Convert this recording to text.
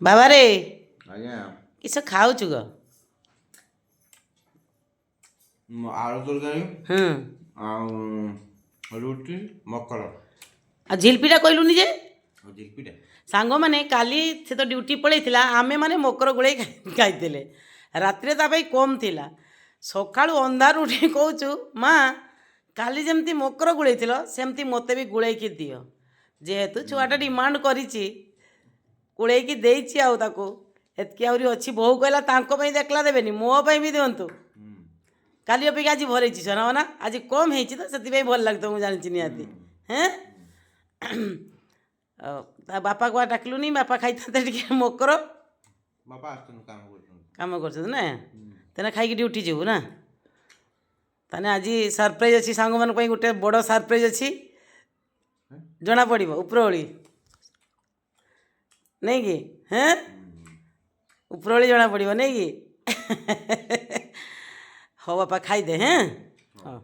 ବାବାରେ ଆଜ୍ଞା କିସ ଖାଉଛୁ ଗ? ଆଳୁ ତରକାରୀ ହୁଁ ଆଉ ରୁଟି ମକର ଆଉ ଝିଲ୍ପିଟା କହିଲୁନି ଯେ ଆଉ ଜିଲିପିଟା। ସାଙ୍ଗମାନେ କାଲି ସେ ତ ଡ୍ୟୁଟି ପଳେଇଥିଲା ଆମେମାନେ ମକର ଗୋଳେଇ ଖାଇଥିଲେ ରାତିରେ ତା ପାଇଁ କମ୍ ଥିଲା ସକାଳୁ ଅନ୍ଧାରୁ ଉଠି କହୁଛୁ ମା କାଲି ଯେମିତି ମକର ଗୋଳେଇଥିଲ ସେମିତି ମୋତେ ବି ଗୋଳେଇକି ଦିଅ ଯେହେତୁ ଛୁଆଟା ଡିମାଣ୍ଡ କରିଛି ଗୋଳେଇକି ଦେଇଛି ଆଉ ତାକୁ ଏତିକି ଆହୁରି ଅଛି ବୋଉ କହିଲା ତାଙ୍କ ପାଇଁ ଦେଖିଲା ଦେବେନି ମୋ ପାଇଁ ବି ଦିଅନ୍ତୁ କାଲି ଅପେକ୍ଷା ଆଜି ଭଲ ହେଇଛି ଛୁଆ ନା ଆଜି କମ୍ ହେଇଛି ତ ସେଥିପାଇଁ ଭଲ ଲାଗୁଥିବ ମୁଁ ଜାଣିଛି ନିହାତି ହେଁ ତା ବାପା କୁଆ ଡାକିଲୁନି ବାପା ଖାଇଥାନ୍ତେ ଟିକେ ମକର ବାପା ଆସୁଛନ୍ତି କାମ କରୁଛନ୍ତି। କାମ କରୁଛନ୍ତି ନା ତେଣୁ ଖାଇକି ଡ୍ୟୁଟି ଯିବୁ ନା ତାହେଲେ ଆଜି ସରପ୍ରାଇଜ୍ ଅଛି ସାଙ୍ଗମାନଙ୍କ ପାଇଁ ଗୋଟେ ବଡ଼ ସରପ୍ରାଇଜ୍ ଅଛି ଜଣାପଡ଼ିବ ଉପରଓଳି ନାଇଁ କି ହେଁ ଉପରଓଳି ଜଣାପଡ଼ିବ ନାଇଁ କି ହଉ ବାପା ଖାଇଦେ ହେଁ ହଁ